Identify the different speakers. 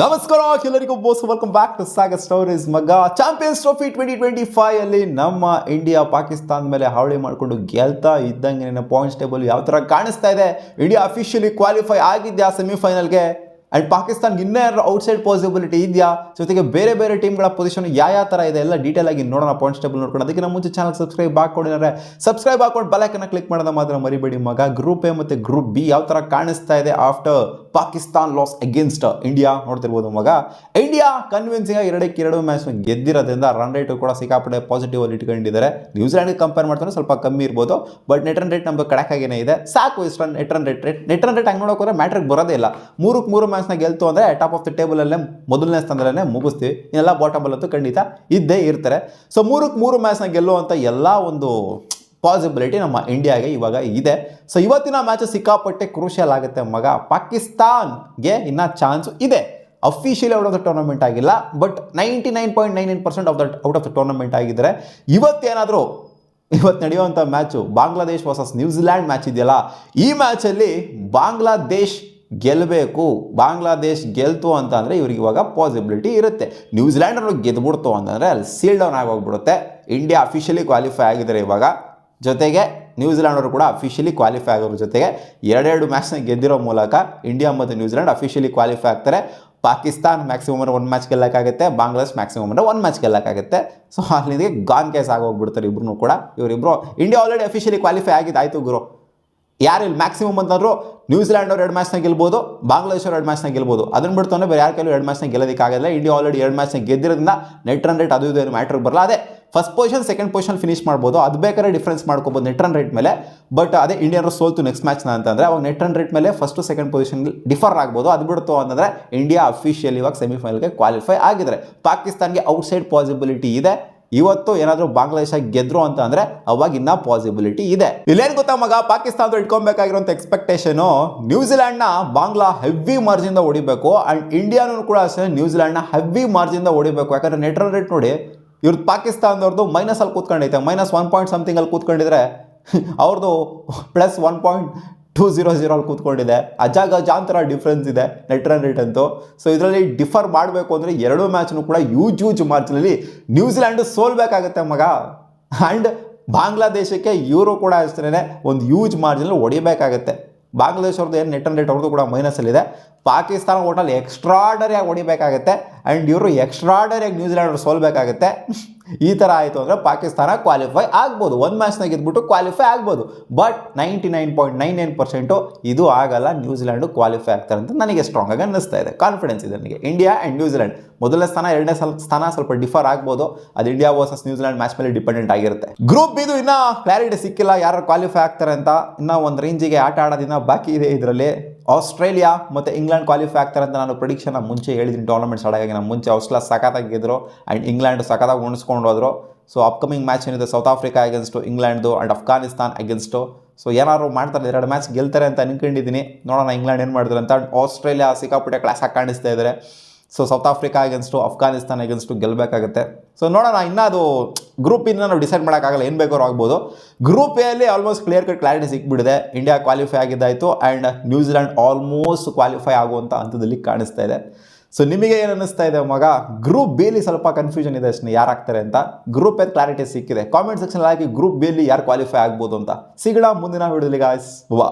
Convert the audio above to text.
Speaker 1: ನಮಸ್ಕಾರ ಎಲ್ಲರಿಗೂ boss welcome back to Sagar stories. ಮಗ ಚಾಂಪಿಯನ್ಸ್ ಟ್ರೋಫಿ 2025 ಅಲ್ಲಿ ನಮ್ಮ ಇಂಡಿಯಾ ಪಾಕಿಸ್ತಾನ ಮೇಲೆ ಹಾವಳಿ ಮಾಡಿಕೊಂಡು ಗೆಲ್ತಾ ಇದ್ದಂಗೆ ಪಾಯಿಂಟ್ಸ್ ಟೇಬಲ್ ಯಾವ ಥರ ಕಾಣಿಸ್ತಾ ಇದೆ. ಇಂಡಿಯಾ ಅಫಿಷಿಯಲಿ ಕ್ವಾಲಿಫೈ ಆಗಿದ್ಯಾ ಸೆಮಿಫೈನಲ್ಗೆ, ಆ್ಯಂಡ್ ಪಾಕಿಸ್ತಾನ್ಗೆ ಇನ್ನೂ ಔಟ್ಸೈಡ್ ಪಾಸಿಬಿಲಿಟಿ ಇದೆಯಾ, ಜೊತೆಗೆ ಬೇರೆ ಬೇರೆ ಟೀಮ್ಗಳ ಪೊಸಿಷನ್ ಯಾವ ಥರ ಇದೆ ಎಲ್ಲ ಡೀಟೇಲ್ ಆಗಿ ನೋಡೋಣ ಪಾಯಿಂಟ್ಸ್ ಟೇಬಲ್ ನೋಡ್ಕೊಂಡು. ಅದಕ್ಕಿಂತ ಮುಂಚೆ ಚಾನಲ್ ಸಬ್ಸ್ಕ್ರೈಬ್ ಹಾಕೊಂಡಿದ್ದಾರೆ, ಸಬ್ಸ್ಕ್ರೈಬ್ ಹಾಕೊಂಡು ಬೆಲೈಕನ್ನ ಕ್ಲಿಕ್ ಮಾಡೋದ ಮಾತ್ರ ಮರಿಬೇಡಿ ಮಗ. ಗ್ರೂಪ್ ಎ ಮತ್ತು ಗ್ರೂಪ್ ಬಿ ಯಾವ ಥರ ಕಾಣಿಸ್ತಾ ಇದೆ after Pakistan loss against India ನೋಡ್ತಿರ್ಬೋದು ಮಗ. ಇಂಡಿಯಾ ಕನ್ವಿನ್ಸಿಂಗ್ ಆಗಿ 2-2 ಮ್ಯಾಚ್ನ ಗೆದ್ದಿರೋದ್ರಿಂದ ರನ್ ರೇಟು ಕೂಡ ಸಿಕ್ಕಾಪಟ್ಟೆ ಪಾಸಿಟಿವ್ ಅಲ್ಲಿ ಇಟ್ಕೊಂಡಿದ್ದಾರೆ. ನ್ಯೂಜಿಲ್ಯಾಂಡ್ಗೆ ಕಂಪೇರ್ ಮಾಡ್ತಾರೆ ಸ್ವಲ್ಪ ಕಮ್ಮಿ ಇರ್ಬೋದು, ಬಟ್ ನೆಟ್ ರನ್ ರೇಟ್ ನಮ್ದು ಕಡಕಾಗೇನೆ ಇದೆ. ಸಾಕು ಇಷ್ಟು ನೆಟ್ ರನ್ ರೇಟ್ ಹಂಗೆ ನೋಡೋಕೆ ಮ್ಯಾಟ್ರಿಗೆ ಬರೋದೇ ಇಲ್ಲ. 3-3 ಮ್ಯಾಚ್ನ ಗೆಲ್ತು ಅಂದರೆ ಟಾಪ್ ಆಫ್ ದ ಟೇಬಲಲ್ಲೇ ಮೊದಲನೇ ಸ್ಥಾನದಲ್ಲೇ ಮುಗಿಸ್ತೀವಿ. ಇನ್ನೆಲ್ಲ ಬಾಟಮ್ ಅಂತೂ ಖಂಡಿತ ಇದ್ದೇ ಇರ್ತಾರೆ. ಸೊ 3-3 ಮ್ಯಾಚ್ನ ಗೆಲ್ಲುವಂಥ ಎಲ್ಲ ಒಂದು ಪಾಸಿಬಿಲಿಟಿ ನಮ್ಮ ಇಂಡಿಯಾಗೆ ಇವಾಗ ಇದೆ. ಸೊ ಇವತ್ತಿನ ಮ್ಯಾಚ್ ಸಿಕ್ಕಾಪಟ್ಟೆ ಕ್ರೂಷಿಯಲ್ ಆಗುತ್ತೆ ಮಗ. ಪಾಕಿಸ್ತಾನ್ಗೆ ಇನ್ನೂ ಚಾನ್ಸು ಇದೆ. Officially out of the tournament ಆಗಿಲ್ಲ, but 99.99% out of the tournament ಆಗಿದ್ದಾರೆ. ಇವತ್ತು ನಡೆಯುವಂಥ match Bangladesh versus New Zealand match ಇದೆಯಲ್ಲ, ಈ ಮ್ಯಾಚಲ್ಲಿ ಬಾಂಗ್ಲಾದೇಶ್ ಗೆಲ್ಲಬೇಕು. ಬಾಂಗ್ಲಾದೇಶ್ ಗೆಲ್ತು ಅಂತ ಅಂದರೆ ಇವ್ರಿಗೆ ಇವಾಗ ಪಾಸಿಬಿಲಿಟಿ ಇರುತ್ತೆ. ನ್ಯೂಜಿಲ್ಯಾಂಡ್ ಅವ್ರಿಗೆ ಗೆದ್ಬಿಡ್ತು ಅಂತಂದರೆ ಅಲ್ಲಿ ಸೀಲ್ ಡೌನ್ ಆಗೋಗ್ಬಿಡುತ್ತೆ. ಇಂಡಿಯಾ ಅಫಿಷಿಯಲಿ ಕ್ವಾಲಿಫೈ ಆಗಿದ್ದಾರೆ ಇವಾಗ. ಜೊತೆಗೆ ನ್ಯೂಜಿಲ್ಯಾಂಡ್ ಅವರು ಕೂಡ ಅಫಿಷಿಯಲಿ ಕ್ವಾಲಿಫೈ ಆಗೋದ್ರ ಜೊತೆಗೆ 2 ಮ್ಯಾಚ್ನ ಗೆದ್ದಿರೋ ಮೂಲಕ ಇಂಡಿಯಾ ಮತ್ತು ನ್ಯೂಜಿಲ್ಯಾಂಡ್ ಅಫಿಷಿಯಲಿ ಕ್ವಾಲಿಫೈ ಆಗ್ತಾರೆ. ಪಾಕಿಸ್ತಾನ್ ಮ್ಯಾಕ್ಸಿಮಮ್ ಅಂದರೆ 1 ಮ್ಯಾಚ್ ಗೆಲ್ಲಕ್ಕಾಗುತ್ತೆ, ಬಾಂಗ್ಲಾದೇಶ್ ಮ್ಯಾಕ್ಸಿಮಮ್ ಅಂದರೆ 1 ಮ್ಯಾಚ್ ಗೆಲ್ಲಕ್ಕಾಗುತ್ತೆ. ಸೊ ಅಲ್ಲಿಗೆ ಗಾನ್ ಕೇಸ್ ಆಗೋಗ್ಬಿಡ್ತಾರೆ ಇಬ್ರು ಕೂಡ. ಇವರಿಬ್ಬರು ಇಂಡಿಯಾ ಆಲ್ರೆಡಿ ಅಫಿಷಿಯಲಿ ಕ್ವಾಲಿಫೈ ಆಗಿದ್ದಾಯ್ತು ಗುರು. ಯಾರು ಇಲ್ಲಿ ಮ್ಯಾಕ್ಸಿಮಮ್ ಅಂತಂದ್ರು ನ್ಯೂಜಿಲ್ಯಾಂಡ್ ಅವ್ರು 2 ಮ್ಯಾಚ್ನ ಗೆಲ್ಬೋದು, ಬಾಂಗ್ಲಾದೇಶ್ ಅವ್ರು 2 ಮ್ಯಾಚ್ನ ಗೆಲ್ಬೋದು. ಅದನ್ನು ಬಿಡ್ತಾನೆ ಬೇರೆ ಯಾರ ಕೈಲೂ 2 ಮ್ಯಾಚ್ನ ಗೆಲ್ಲೋದಕ್ಕಾಗಲ್ಲ. ಇಂಡಿಯಾ ಆಲ್ರೆಡಿ 2 ಮ್ಯಾಚ್ನ ಗೆದ್ದಿರೋದ್ರಿಂದ ನೆಟ್ ರನ್ ರೇಟ್ ಅದು ಇದು ಮ್ಯಾಟ್ರಿಗೆ ಬರಲ್ಲ. ಅದೇ first position second position finish ಮಾಡ್ಬೋದು, ಅದು ಬೇಕಾದ್ರೆ ಡಿಫ್ರೆನ್ಸ್ ಮಾಡ್ಕೋಬೋದು ನೆಟ್ ರನ್ ರೇಟ್ ಮೇಲೆ. ಬಟ್ ಅದೇ ಇಂಡಿಯಾ ಸೋಲ್ತು ನೆಕ್ಸ್ಟ್ ಮ್ಯಾಚ್ನ ಅಂತಂದರೆ ಅವಾಗ ನೆಟ್ ರನ್ ರೇಟ್ ಮೇಲೆ ಫಸ್ಟು ಸೆಕೆಂಡ್ ಪೊಸಿಷನ್ ಡಿಫರ್ ಆಗ್ಬೋದು. ಅದು ಬಿಡ್ತು ಅಂತಂದರೆ ಇಂಡಿಯಾ ಅಫಿಷಿಯಲಿ ಇವಾಗ ಸೆಮಿಫೈನಲ್ಗೆ ಕ್ವಾಲಿಫೈ ಆಗಿದ್ದಾರೆ. ಪಾಕಿಸ್ತಾನ್ಗೆ ಔಟ್ಸೈಡ್ ಪಾಸಿಬಿಲಿಟಿ ಇದೆ. ಇವತ್ತು ಏನಾದರೂ ಬಾಂಗ್ಲಾದೇಶ ಗೆದ್ರು ಅಂತ ಅಂದರೆ ಅವಾಗ ಇನ್ನೂ ಪಾಸಿಬಿಲಿಟಿ ಇದೆ. ಇಲ್ಲೇನು ಗೊತ್ತಾ ಮಗ, ಪಾಕಿಸ್ತಾನದ ಇಟ್ಕೊಬೇಕಾಗಿರೋಂಥ ಎಕ್ಸ್ಪೆಕ್ಟೇಷನು ನ್ಯೂಜಿಲ್ಯಾಂಡ್ನ ಬಾಂಗ್ಲಾ ಹೆವಿ ಮಾರ್ಜಿಂದ ಹೊಡಿಬೇಕು, ಆ್ಯಂಡ್ ಇಂಡಿಯಾನು ಕೂಡ ಅಷ್ಟೇ ನ್ಯೂಜಿಲ್ಯಾಂಡ್ನ ಹೆವಿ ಮಾರ್ಜಿಂದ ಹೊಡಿಬೇಕು. ಯಾಕಂದರೆ ನೆಟ್ ರನ್ ರೇಟ್ ನೋಡಿ, ಇವ್ರದ್ದು ಪಾಕಿಸ್ತಾನದವ್ರದ್ದು ಮೈನಸಲ್ಲಿ ಕೂತ್ಕೊಂಡೈತೆ, -1 ಪಾಯಿಂಟ್ ಸಮಥಿಂಗಲ್ಲಿ ಕೂತ್ಕೊಂಡಿದ್ರೆ ಅವ್ರದ್ದು +1.200 ಅಲ್ಲಿ ಕೂತ್ಕೊಂಡಿದೆ. ಅಜಾಗಜಾಂತರ ಡಿಫ್ರೆನ್ಸ್ ಇದೆ ನೆಟ್ ರನ್ ರೇಟ್ ಅಂತೂ. ಸೊ ಇದರಲ್ಲಿ ಡಿಫರ್ ಮಾಡಬೇಕು ಅಂದರೆ 2 ಮ್ಯಾಚ್ನು ಕೂಡ ಯೂಜ್ ಮಾರ್ಜಿನಲ್ಲಿ ನ್ಯೂಜಿಲ್ಯಾಂಡು ಸೋಲ್ಬೇಕಾಗತ್ತೆ ಮಗ. ಆ್ಯಂಡ್ ಬಾಂಗ್ಲಾದೇಶಕ್ಕೆ ಇವರು ಕೂಡ ಅಷ್ಟೇ ಒಂದು ಯೂಜ್ ಮಾರ್ಜಿನಲ್ಲಿ ಹೊಡಿಬೇಕಾಗತ್ತೆ. ಬಾಂಗ್ಲಾದೇಶ್ ಅವ್ರದ್ದು ಏನು ನೆಟ್ ರನ್ ರೇಟ್ ಅವ್ರದ್ದು ಕೂಡ ಮೈನಸಲ್ಲಿದೆ. ಪಾಕಿಸ್ತಾನ ಒಟ್ಟಲ್ಲಿ ಎಕ್ಸ್ಟ್ರಾಡರಿಯಾಗಿ ಹೊಡಿಬೇಕಾಗತ್ತೆ, ಆ್ಯಂಡ್ ಇವರು ಎಕ್ಸ್ಟ್ರಾಡರಿಯಾಗಿ ನ್ಯೂಜಿಲ್ಯಾಂಡ್ ಅವ್ರು ಸೋಲ್ಬೇಕಾಗತ್ತೆ. ಈ ಥರ ಆಯಿತು ಅಂದರೆ ಪಾಕಿಸ್ತಾನ ಕ್ವಾಲಿಫೈ ಆಗ್ಬೋದು. 1 ಮ್ಯಾಚ್ನಾಗ ಗೆದ್ಬಿಟ್ಟು ಕ್ವಾಲಿಫೈ ಆಗ್ಬೋದು. ಬಟ್ 99.99% ಇದು ಆಗಲ್ಲ. ನ್ಯೂಜಿಲ್ಯಾಂಡು ಕ್ವಾಲಿಫೈ ಆಗ್ತಾರೆ ಅಂತ ನನಗೆ ಸ್ಟ್ರಾಂಗ್ ಆಗಿ ಅನ್ನಿಸ್ತಾ ಇದೆ. ಕಾನ್ಫಿಡೆನ್ಸ್ ಇದೆ ನನಗೆ. ಇಂಡಿಯಾ ಆ್ಯಂಡ್ ನ್ಯೂಜಿಲ್ಯಾಂಡ್ ಮೊದಲನೇ ಸ್ಥಾನ 2ನೇ ಸ್ಥಾನ ಸ್ವಲ್ಪ ಡಿಫರ್ ಆಗ್ಬೋದು. ಅದು ಇಂಡಿಯಾ ವರ್ಸಸ್ ನ್ಯೂಜಿಲ್ಯಾಂಡ್ ಮ್ಯಾಚ್ ಮೇಲೆ ಡಿಪೆಂಡೆಂಟ್ ಆಗಿರುತ್ತೆ. ಗ್ರೂಪ್ ಬಿದು ಇನ್ನೂ ಕ್ಲಾರಿಟಿ ಸಿಕ್ಕಿಲ್ಲ ಯಾರು ಕ್ವಾಲಿಫೈ ಆಗ್ತಾರೆ ಅಂತ. ಇನ್ನೂ ಒಂದು ರೇಂಜಿಗೆ ಆಟ ಆಡೋದಿನ ಬಾಕಿ ಇದೆ. ಇದರಲ್ಲಿ ಆಸ್ಟ್ರೇಲಿಯಾ ಮತ್ತು ಇಂಗ್ಲೆಂಡ್ ಕ್ವಾಲಿಫೈ ಆಗ್ತಾರೆ ಅಂತ ನಾನು ಪ್ರಿಡಿಕ್ಷನ್ ಮುಂಚೆ ಹೇಳಿದ್ದೀನಿ. ಟೂರ್ನಮೆಂಟ್ ಸ್ಟಾರ್ಟ್ ಆಗಿ ನಾನು ಮುಂಚೆ ಆಸ್ಟ್ರೇಲಿಯಾ ಸಖತ್ತಾಗಿ ಗೆದ್ದರು ಆ್ಯಂಡ್ ಇಂಗ್ಲೆಂಡ್ ಸಖತ್ತಾಗಿ ಉಣಿಸ್ಕೊಂಡು ಹೋದರು. ಸೊ ಅಪ್ಕಮಿಂಗ್ ಮ್ಯಾಚ್ ಏನಿದೆ ಸೌತ್ ಆಫ್ರಿಕಾ ಅಗೇನ್ಸ್ಟು ಇಂಗ್ಲೆಂಡ್ದು ಆ್ಯಂಡ್ ಅಫ್ಘಾನಿಸ್ತಾನ್ ಅಗೇನ್ಸ್ಟು. ಸೊ ಏನಾದ್ರು ಮಾಡ್ತಾರೆ, 2 ಮ್ಯಾಚ್ ಗೆಲ್ತಾರೆ ಅಂತ ಅನ್ಕೊಂಡಿದ್ದೀನಿ. ನೋಡೋಣ ಇಂಗ್ಲೆಂಡ್ ಏನು ಮಾಡಿದ್ರು ಅಂತ. ಆಸ್ಟ್ರೇಲಿಯಾ ಸಿಕ್ಕಾಪಟ್ಟೆ ಕ್ಲಾಸ್ ಆಗಿ ಕಾಣಿಸ್ತಾ ಇದ್ದಾರೆ. So South Africa against Afghanistan against ಗೆಲ್ಲಬೇಕಾಗುತ್ತೆ. ಸೊ ನೋಡೋಣ, ಇನ್ನೂ ಅದು ಗ್ರೂಪ್ ಇಂದ ನಾವು ಡಿಸೈಡ್ ಮಾಡೋಕ್ಕಾಗಲ್ಲ, ಏನು ಬೇಕಾದ್ರೂ ಆಗ್ಬೋದು. ಗ್ರೂಪ್ ಎ ಅಲ್ಲಿ ಆಲ್ಮೋಸ್ಟ್ ಕ್ಲಿಯರ್ ಕಟ್ ಕ್ಲಾರಿಟಿ ಸಿಕ್ಬಿಟ್ಟಿದೆ. ಇಂಡಿಯಾ ಕ್ವಾಲಿಫೈ ಆಗಿದ್ದಾಯಿತು ಆ್ಯಂಡ್ ನ್ಯೂಜಿಲ್ಯಾಂಡ್ ಆಲ್ಮೋಸ್ಟ್ ಕ್ವಾಲಿಫೈ ಆಗುವಂಥ ಹಂತದಲ್ಲಿ ಕಾಣಿಸ್ತಾ ಇದೆ. ಸೊ ನಿಮಗೆ ಏನು ಅನ್ನಿಸ್ತಾ ಇದೆ ಮಗ? ಗ್ರೂಪ್ ಬಿಲಿ ಸ್ವಲ್ಪ ಕನ್ಫ್ಯೂಷನ್ ಇದೆ ಅಷ್ಟೇ, ಯಾರು ಆಗ್ತಾರೆ ಅಂತ. ಗ್ರೂಪ್ ಎ ಕ್ಲಾರಿಟಿ ಸಿಕ್ಕಿದೆ. ಕಾಮೆಂಟ್ ಸೆಕ್ಷನ್ ಹಾಕಿ ಗ್ರೂಪ್ ಬಿಲಿ ಯಾರು ಕ್ವಾಲಿಫೈ ಆಗ್ಬೋದು ಅಂತ. ಸಿಗೋಣ ಮುಂದಿನ ವಿಡಿಯೋಲಿ ಗಾಯ್ಸ್. ವಾ.